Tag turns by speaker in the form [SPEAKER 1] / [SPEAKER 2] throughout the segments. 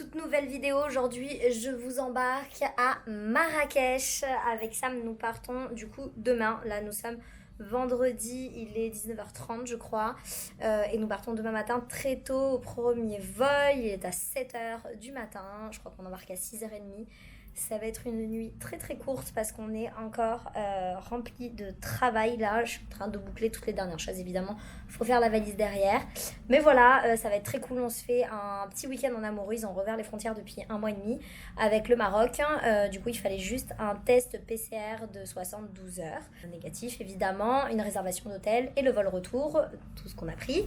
[SPEAKER 1] Toute nouvelle vidéo, aujourd'hui je vous embarque à Marrakech. Avec Sam nous partons du coup demain, là nous sommes vendredi, il est 19h30 je crois, et nous partons demain matin très tôt au premier vol, il est à 7h du matin, je crois qu'on embarque à 6h30. Ça va être une nuit très très courte parce qu'on est encore rempli de travail là. Je suis en train de boucler toutes les dernières choses évidemment. Il faut faire la valise derrière. Mais voilà, ça va être très cool. On se fait un petit week-end en amoureux. Ils ont rouvert les frontières depuis 1 mois et demi avec le Maroc. Du coup, il fallait juste un test PCR de 72 heures. Négatif évidemment, une réservation d'hôtel et le vol retour. Tout ce qu'on a pris.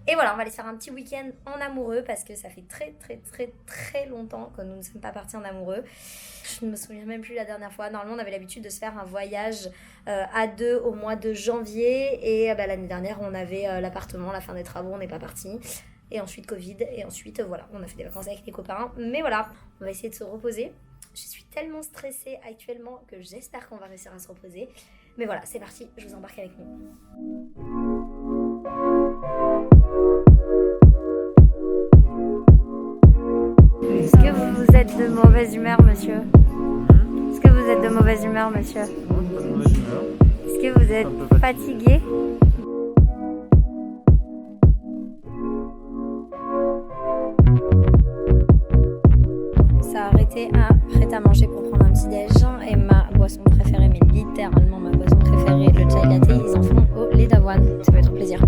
[SPEAKER 1] Et voilà, on va aller faire un petit week-end en amoureux parce que ça fait très longtemps que nous ne sommes pas partis en amoureux. Je ne me souviens même plus la dernière fois. Normalement, on avait l'habitude de se faire un voyage à deux au mois de janvier. Et l'année dernière, on avait l'appartement, la fin des travaux, on n'est pas parti. Et ensuite, Covid. Et ensuite, voilà, on a fait des vacances avec les copains. Mais voilà, on va essayer de se reposer. Je suis tellement stressée actuellement que j'espère qu'on va réussir à se reposer. Mais voilà, c'est parti, je vous embarque avec nous. Est-ce que vous êtes de mauvaise humeur, monsieur? Est-ce que vous êtes de mauvaise humeur, monsieur? Est-ce que vous êtes fatigué? On s'est arrêté à prêt à manger pour prendre un petit déj et ma boisson préférée, mais littéralement ma boisson préférée, le chai latte, ils en font au lait d'avoine. Ça va être un plaisir.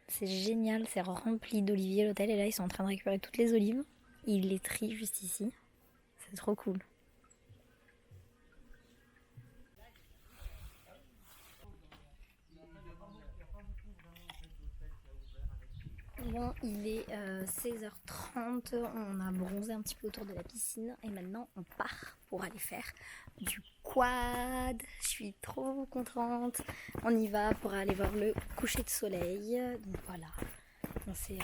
[SPEAKER 1] C'est génial, c'est rempli d'oliviers l'hôtel et là ils sont en train de récupérer toutes les olives. Ils les trient juste ici. C'est trop cool. Bon, il est 16h30, on a bronzé un petit peu autour de la piscine et maintenant on part pour aller faire du quad. Je suis trop contente. On y va pour aller voir le coucher de soleil. Donc voilà, on s'est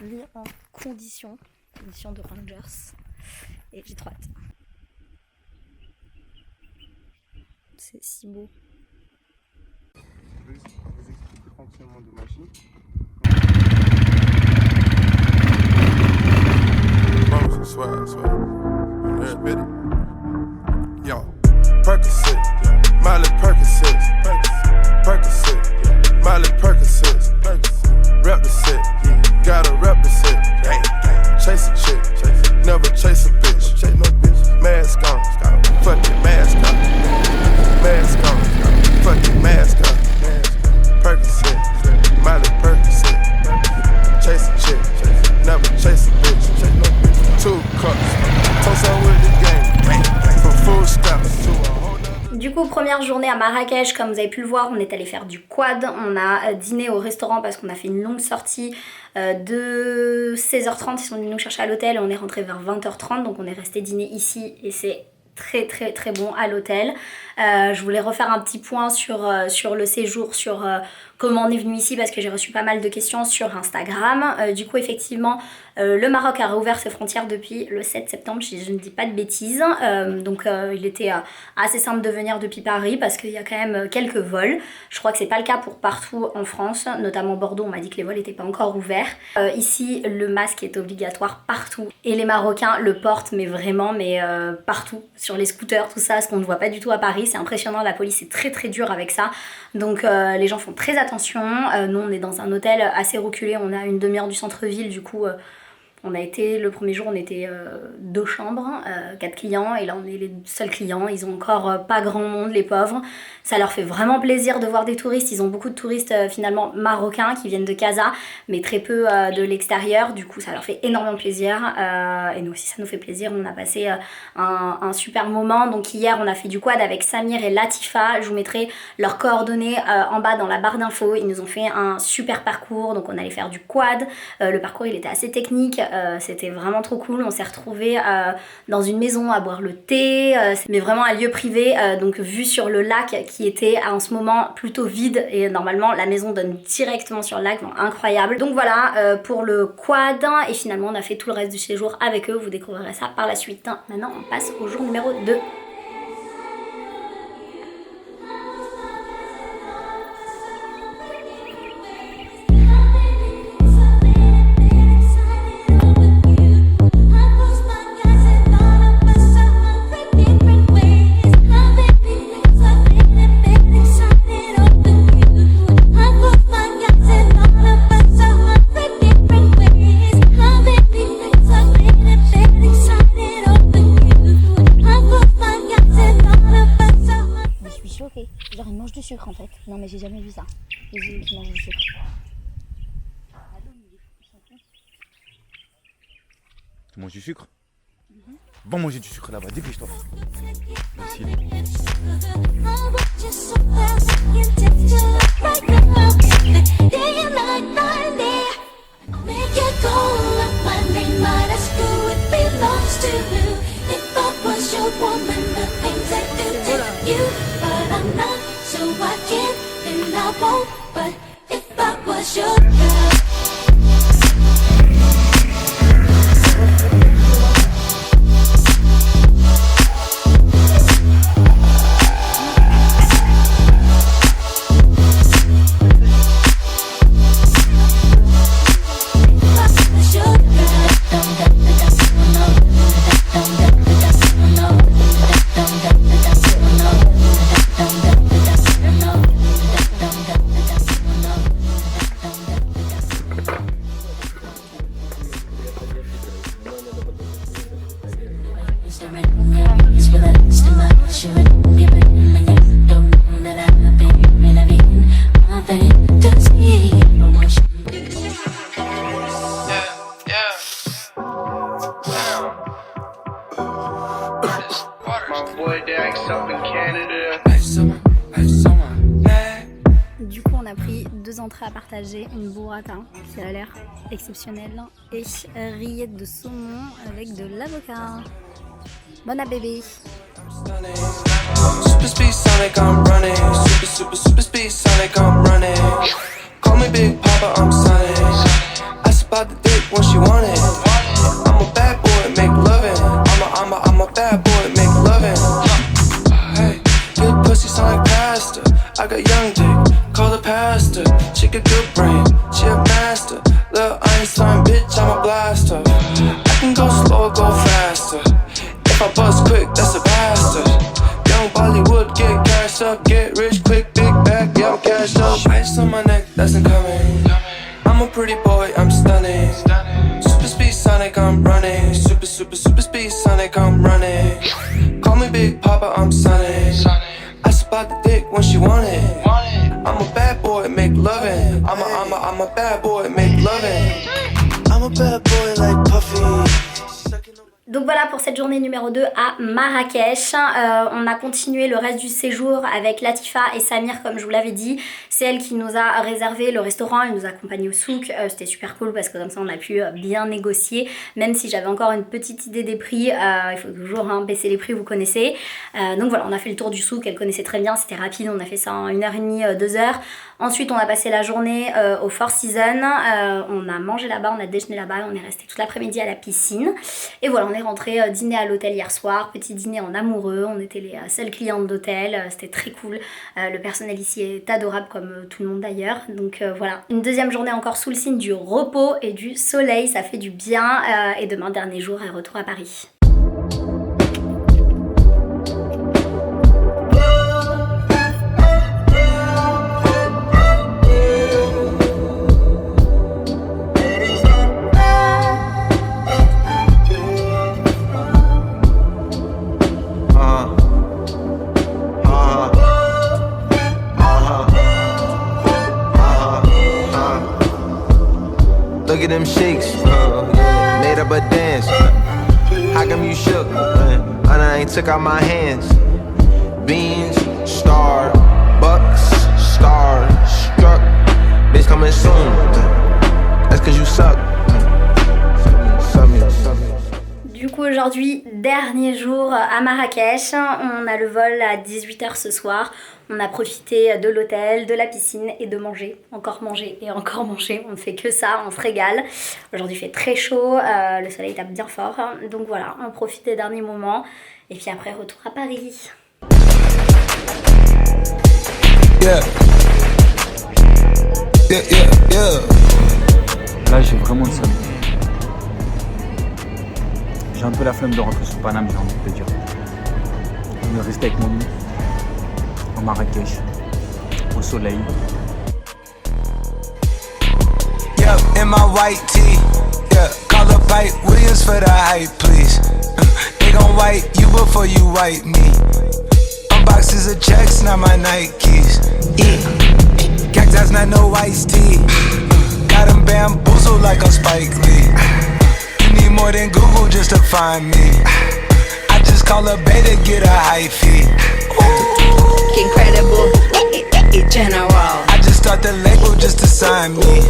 [SPEAKER 1] mis en condition de Rangers et j'ai trop hâte. C'est si beau.
[SPEAKER 2] Je vais vous expliquer le fonctionnement de machine. Swag. Everybody. Yo, Percocet, Miley Percocet, Miley Percocet, rep the set, gotta rep the set. Chase a chick, never chase a bitch. Mask on, fuck it, mask on. Mask on, fuck it, mask on. Percocet, Miley Percocet, chase a chick, never chase a bitch.
[SPEAKER 1] Du coup, première journée à Marrakech, comme vous avez pu le voir, on est allé faire du quad. On a dîné au restaurant parce qu'on a fait une longue sortie de 16h30. Ils sont venus nous chercher à l'hôtel. On est rentré vers 20h30, donc on est resté dîner ici et c'est très bon à l'hôtel. Je voulais refaire un petit point sur le séjour, sur comment on est venu ici parce que j'ai reçu pas mal de questions sur Instagram. Du coup effectivement Le Maroc a rouvert ses frontières depuis le 7 septembre, si je ne dis pas de bêtises. Donc il était assez simple de venir depuis Paris parce qu'il y a quand même quelques vols. Je crois que c'est pas le cas pour partout en France, notamment Bordeaux, on m'a dit que les vols n'étaient pas encore ouverts. Ici, le masque est obligatoire partout. Et les Marocains le portent, mais vraiment, partout. Sur les scooters, tout ça, ce qu'on ne voit pas du tout à Paris. C'est impressionnant, la police est très très dure avec ça. Donc les gens font très attention. Nous, on est dans un hôtel assez reculé, on a une demi-heure du centre-ville, du coup... on a été, le premier jour, on était 2 chambres, 4 clients, et là on est les seuls clients. Ils ont encore pas grand monde, les pauvres. Ça leur fait vraiment plaisir de voir des touristes. Ils ont beaucoup de touristes finalement marocains qui viennent de Casa, mais très peu de l'extérieur. Du coup, ça leur fait énormément plaisir. Et nous aussi, ça nous fait plaisir. On a passé un super moment. Donc hier, on a fait du quad avec Samir et Latifa. Je vous mettrai leurs coordonnées en bas dans la barre d'infos. Ils nous ont fait un super parcours. Donc on allait faire du quad. Le parcours, il était assez technique. C'était vraiment trop cool. On s'est retrouvés dans une maison à boire le thé, mais vraiment un lieu privé, donc vue sur le lac qui était en ce moment plutôt vide, et normalement la maison donne directement sur le lac, donc incroyable. Donc voilà pour le quad, et finalement on a fait tout le reste du séjour avec eux. Vous découvrirez ça par la suite. Maintenant on passe au jour numéro 2.
[SPEAKER 3] Genre ils mangent du sucre en fait. Non mais j'ai jamais vu ça. Les yeux qui mangent du sucre.
[SPEAKER 4] Tu manges du sucre? Va manger du sucre là-bas, dépêche-toi. Merci.
[SPEAKER 5] So I can't and I won't, but if I was your girl.
[SPEAKER 1] Du coup, on a pris 2 entrées à partager, une burrata qui a l'air exceptionnelle et rillettes de saumon avec de l'avocat. Bon appétit.
[SPEAKER 6] Super speed Sonic, I'm running. Super speed Sonic, I'm running. Call me Big Papa, I'm Sonic. I spot the dick when she want it. I'm a bad boy, make lovin'. I'm a bad boy, make lovin'. Hey, good pussy sound like pasta. I got young dick, call the pastor. She got good brain, she a master. Lil' Einstein, bitch, I'm a blaster. I can go slow or go faster. If I bust quick, that's a bastard. Young Bollywood, get cashed up, get rich quick, big bag, yeah, I'm cashed up. Ice on my neck, that's incoming. I'm a pretty boy, I'm stunning. Super speed Sonic, I'm running. Super speed Sonic, I'm running. Call me Big Papa, I'm Sonic. I spot the dick when she want it. I'm a bad boy, make lovin'. I'm a bad boy, make lovin'. I'm a bad boy like Puffy.
[SPEAKER 1] Donc voilà pour cette journée numéro 2 à Marrakech. On a continué le reste du séjour avec Latifa et Samir comme je vous l'avais dit. C'est elle qui nous a réservé le restaurant, elle nous a accompagnés au souk. C'était super cool parce que comme ça on a pu bien négocier. Même si j'avais encore une petite idée des prix, il faut toujours baisser les prix, vous connaissez. Donc voilà, on a fait le tour du souk, elle connaissait très bien, c'était rapide, on a fait ça en 1h30, 2h. Ensuite on a passé la journée au Four Seasons, on a mangé là-bas, on a déjeuné là-bas, on est resté toute l'après-midi à la piscine. Et voilà, on est rentré dîner à l'hôtel hier soir, petit dîner en amoureux, on était les seules clientes d'hôtel, c'était très cool. Le personnel ici est adorable comme tout le monde d'ailleurs. Donc voilà, une deuxième journée encore sous le signe du repos et du soleil, ça fait du bien. Et demain, dernier jour, et retour à Paris.
[SPEAKER 7] Look at them shakes, made up a dance. How come you shook? And I ain't took out my hands. Beans, star, bucks, star, struck. Bitch coming soon. That's cause you suck. Suck me.
[SPEAKER 1] Du coup aujourd'hui, dernier jour à Marrakech, on a le vol à 18h ce soir. On a profité de l'hôtel, de la piscine et de manger. Encore manger et encore manger, on ne fait que ça, on se régale. Aujourd'hui il fait très chaud, le soleil tape bien fort. Donc voilà, on profite des derniers moments. Et puis après, retour à Paris.
[SPEAKER 7] Yeah. Yeah, yeah, yeah.
[SPEAKER 4] Là j'ai vraiment le seum. J'ai un peu la flemme de rentrer sur Paname, j'ai envie de te dire. Je vais rester avec mon lit, en Marrakech, au soleil.
[SPEAKER 7] Yeah, in my white tee. Yeah, call up Pike Williams for the hype, please. They gon' wipe you before you wipe me. Unboxes of checks, not my Nikes. Cactus, not no iced tea. Got them bamboozled like I'm Spike Lee. Need more than Google just to find me. I just call a beta, get a high fee.
[SPEAKER 8] Incredible, general.
[SPEAKER 7] I just start the label just to sign me.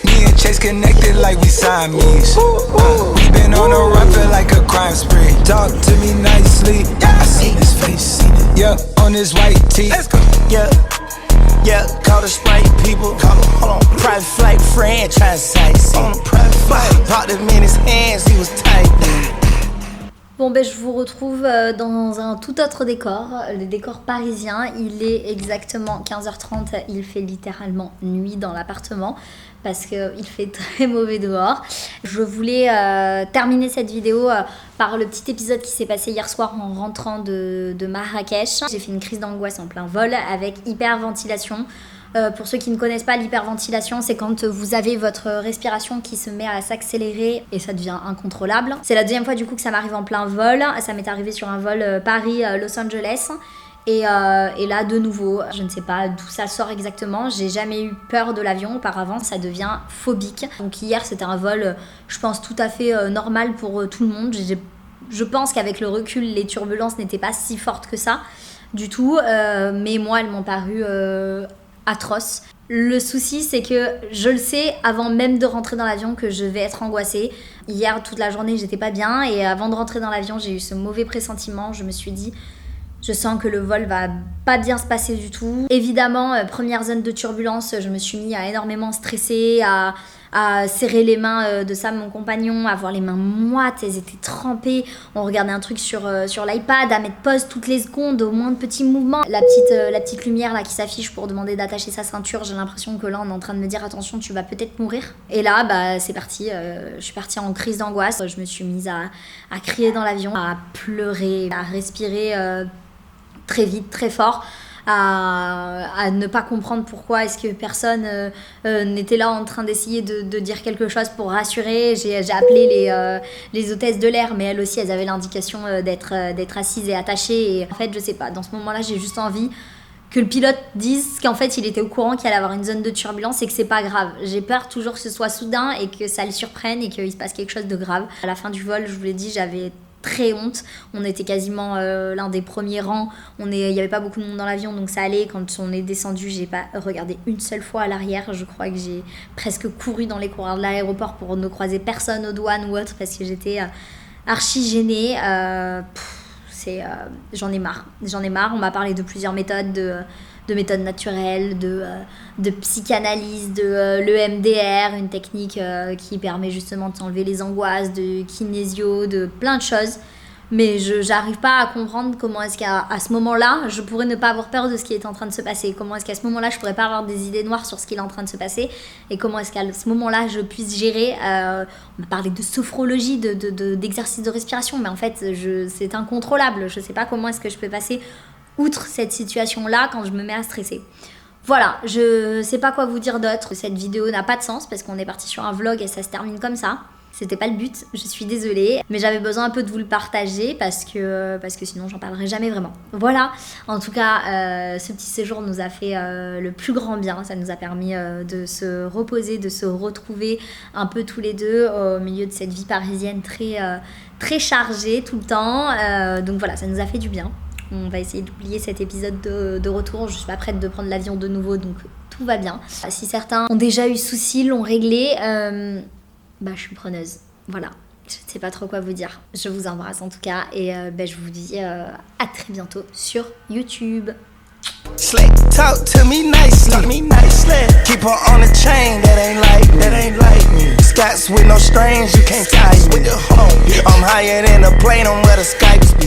[SPEAKER 7] Me and Chase connected like we Siamese. We been on a run, feel like a crime spree. Talk to me nicely. I seen his face, seen it. Yeah, on his white tee. Let's go. Yeah. Yeah, call the Sprite people. Call them, hold on. Private flight franchise sites. On a private flight. Popped him in his hands, he was tight.
[SPEAKER 1] Bon ben je vous retrouve dans un tout autre décor, le décor parisien. Il est exactement 15h30, il fait littéralement nuit dans l'appartement parce qu'il fait très mauvais dehors. Je voulais terminer cette vidéo par le petit épisode qui s'est passé hier soir en rentrant de Marrakech. J'ai fait une crise d'angoisse en plein vol avec hyperventilation. Pour ceux qui ne connaissent pas, l'hyperventilation, c'est quand vous avez votre respiration qui se met à s'accélérer et ça devient incontrôlable. C'est la deuxième fois du coup que ça m'arrive en plein vol. Ça m'est arrivé sur un vol Paris-Los Angeles. Et là, de nouveau, je ne sais pas d'où ça sort exactement. J'ai jamais eu peur de l'avion auparavant, ça devient phobique. Donc hier, c'était un vol, je pense, tout à fait normal pour tout le monde. Je pense qu'avec le recul, les turbulences n'étaient pas si fortes que ça du tout. Mais moi, elles m'ont paru atroces. Le souci, c'est que je le sais avant même de rentrer dans l'avion que je vais être angoissée. Hier, toute la journée, j'étais pas bien. Et avant de rentrer dans l'avion, j'ai eu ce mauvais pressentiment. Je me suis dit... Je sens que le vol va pas bien se passer du tout. Évidemment, première zone de turbulence, je me suis mis à énormément stresser, à serrer les mains de Sam, mon compagnon, à avoir les mains moites, elles étaient trempées. On regardait un truc sur l'iPad, à mettre pause toutes les secondes, au moins de petits mouvements. La petite lumière là qui s'affiche pour demander d'attacher sa ceinture, j'ai l'impression que là on est en train de me dire attention, tu vas peut-être mourir. Et là, bah c'est parti, je suis partie en crise d'angoisse. Je me suis mise à crier dans l'avion, à pleurer, à respirer très vite, très fort, à ne pas comprendre pourquoi est-ce que personne n'était là en train d'essayer de dire quelque chose pour rassurer. J'ai appelé les hôtesses de l'air, mais elles aussi, elles avaient l'indication d'être assises et attachées. Et en fait, je sais pas, dans ce moment-là, j'ai juste envie que le pilote dise qu'en fait il était au courant qu'il allait avoir une zone de turbulence et que c'est pas grave. J'ai peur toujours que ce soit soudain et que ça le surprenne et qu'il se passe quelque chose de grave. À la fin du vol, je vous l'ai dit, j'avais très honte. On était quasiment l'un des premiers rangs. Il n'y avait pas beaucoup de monde dans l'avion, donc ça allait. Quand on est descendu, j'ai pas regardé une seule fois à l'arrière. Je crois que j'ai presque couru dans les couloirs de l'aéroport pour ne croiser personne aux douanes ou autre parce que j'étais archi gênée. J'en ai marre. On m'a parlé de plusieurs méthodes, de méthodes naturelles, de psychanalyse, de l'EMDR, une technique qui permet justement de s'enlever les angoisses, de kinésio, de plein de choses. Mais je n'arrive pas à comprendre comment est-ce qu'à ce moment-là, je pourrais ne pas avoir peur de ce qui est en train de se passer. Comment est-ce qu'à ce moment-là, je pourrais pas avoir des idées noires sur ce qui est en train de se passer. Et comment est-ce qu'à ce moment-là, je puisse gérer... on m'a parlé de sophrologie, d'exercice de respiration. Mais en fait, c'est incontrôlable. Je sais pas comment est-ce que je peux passer outre cette situation-là quand je me mets à stresser. Voilà, je sais pas quoi vous dire d'autre. Cette vidéo n'a pas de sens parce qu'on est parti sur un vlog et ça se termine comme ça. C'était pas le but, je suis désolée, mais j'avais besoin un peu de vous le partager parce que sinon j'en parlerai jamais vraiment. Voilà, en tout cas, ce petit séjour nous a fait le plus grand bien. Ça nous a permis de se reposer, de se retrouver un peu tous les deux au milieu de cette vie parisienne très chargée tout le temps. Donc voilà, ça nous a fait du bien. On va essayer d'oublier cet épisode de retour. Je suis pas prête de prendre l'avion de nouveau, donc tout va bien. Si certains ont déjà eu souci, l'ont réglé... je suis preneuse, voilà, je sais pas trop quoi vous dire. Je vous embrasse en tout cas et je vous dis à très bientôt sur YouTube.
[SPEAKER 7] Slick, talk to me nicely. Keep her on the chain, that ain't like me. Scots with no strings, you can't tie me. I'm higher than a plane on where the Skypes be.